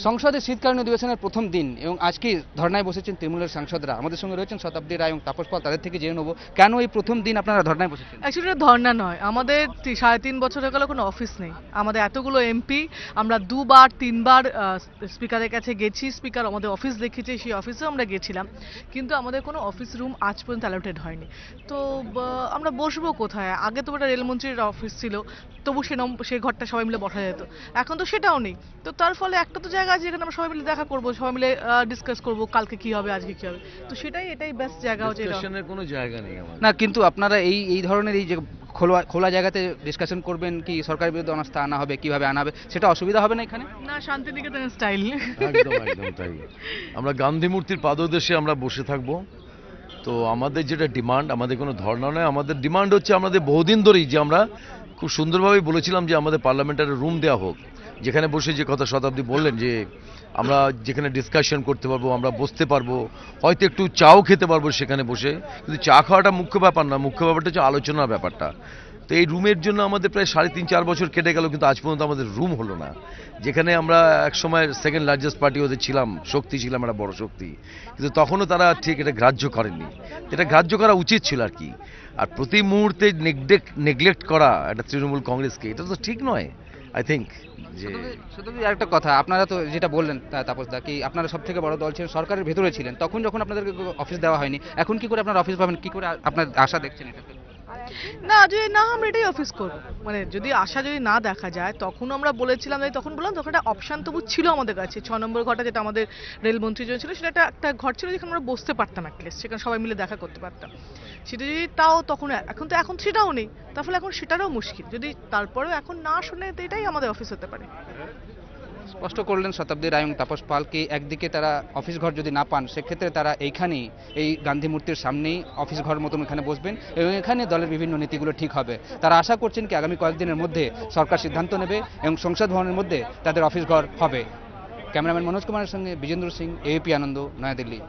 সংসদের শীতকালীন অধিবেশনের প্রথম দিন এবং আজকে ধর্নায় বসেছেন তৃণমূলের সাংসদরা। আমাদের সঙ্গে রয়েছেন শতাব্দী রায় এবং তাপস পাল। তাদের থেকে জেনে নেবো কেন এই প্রথম দিন আপনারা ধর্নায় বসেছেন। অ্যাকচুয়ালি এটা ধর্ণা নয়, আমাদের 3.5 বছর হয়ে গেল কোনো অফিস নেই। আমাদের এতগুলো এমপি, আমরা 2-3বার স্পিকারের কাছে গেছি, স্পিকার আমাদের অফিস দেখিয়েছে, সেই অফিসেও আমরা গেছিলাম, কিন্তু আমাদের কোনো অফিস রুম আজ পর্যন্ত অ্যালোটেড হয়নি। তো আমরা বসবো কোথায়? আগে তো একটা রেলমন্ত্রীর অফিস ছিল, তবু সেই ঘরটা সবাই মিলে বসা যেত, এখন তো সেটাও নেই। তো তার ফলে একটা তো জায়গা আছে যেখানে আমরা সবাই মিলে দেখা করবো, সবাই মিলে ডিসকাস করবো কালকে কি হবে, আজকে কি হবে। তো এটাই বেস্ট জায়গা হচ্ছে এটা। ডিসকাশনের কোনো জায়গা নেই আমাদের। না, কিন্তু আপনারা এই এই ধরনের এই যে খোলা খোলা জায়গাতে ডিসকাশন করবেন, কি সরকারের বিরুদ্ধে অনাস্থা আনা হবে, কিভাবে আনা হবে, সেটা অসুবিধা হবে না এখানে? না, শান্তিনিকেতনের স্টাইল। একদম একদম তাই। আমরা গান্ধী মূর্তির পাদদেশে আমরা বসে থাকব। তো আমাদের যেটা ডিমান্ড, আমাদের কোনো ধর্ণা নয়, আমাদের ডিমান্ড হচ্ছে আমাদের বহুদিন ধরেই যে আমরা খুব সুন্দরভাবে বলেছিলাম যে আমাদের পার্লামেন্টারি রুম দেওয়া হোক, যেখানে বসে যে কথা শতাব্দী বললেন যে আমরা যেখানে ডিসকাশন করতে পারবো, আমরা বসতে পারবো, হয়তো একটু চাও খেতে পারবো সেখানে বসে। কিন্তু চা খাওয়াটা মুখ্য ব্যাপার না, মুখ্য ব্যাপারটা হচ্ছে আলোচনার ব্যাপারটা। তো এই রুমের জন্য আমাদের প্রায় 3.5-4 বছর কেটে গেল, কিন্তু আজ পর্যন্ত আমাদের রুম হলো না। যেখানে আমরা এক সময় সেকেন্ড লার্জেস্ট পার্টি ওদের ছিলাম, শক্তি ছিলাম, একটা বড় শক্তি, কিন্তু তখনও তারা ঠিক এটা গ্রাহ্য করেননি। এটা গ্রাহ্য করা উচিত ছিল আর কি। আর প্রতি মুহূর্তে নেগলেক্ট করা একটা তৃণমূল কংগ্রেসকে, এটা তো ঠিক নয় আই থিঙ্ক। যে শুধু একটা কথা, আপনারা তো যেটা বললেন তাপসদা, কি আপনারা সব থেকে বড় দল ছিলেন, সরকারের ভেতরে ছিলেন, তখন যখন আপনাদেরকে অফিস দেওয়া হয়নি, এখন কি করে আপনার অফিস পাবেন, কি করে আপনার আশা দেখছেন এটা? না, যদি না আমরা এটাই অফিস করবো, মানে যদি আশা যদি না দেখা যায়, তখন আমরা বলেছিলাম, তখন বললাম তখন একটা অপশন তবু ছিল আমাদের কাছে। 6 নম্বর ঘরটা যেটা আমাদের রেলমন্ত্রীর জন্য ছিল, সেটা একটা ঘর ছিল যেখানে আমরা বসতে পারতাম, অ্যাটলিস্ট সেখানে সবাই মিলে দেখা করতে পারতাম। সেটা যদি তাও তখন, এখন সেটাও নেই, তার ফলে এখন সেটারও মুশকিল। যদি তারপরেও এখন না শুনে, তো এটাই আমাদের অফিস হতে পারে। স্পষ্ট করলেন শতাব্দী রায় এবং তাপস পাল, কি একদিকে তারা অফিস ঘর যদি না পান, সেক্ষেত্রে তারা এইখানেই এই গান্ধী মূর্তির সামনেই অফিস ঘর মতন এখানে বসবেন এবং এখানে দলের বিভিন্ন নীতিগুলো ঠিক হবে। তারা আশা করছেন কি আগামী কয়েকদিনের মধ্যে সরকার সিদ্ধান্ত নেবে এবং সংসদ ভবনের মধ্যে তাদের অফিস ঘর হবে। ক্যামেরাম্যান মনোজ কুমারের সঙ্গে বিজেন্দ্র সিং, এবিপি আনন্দ, নয়াদিল্লি।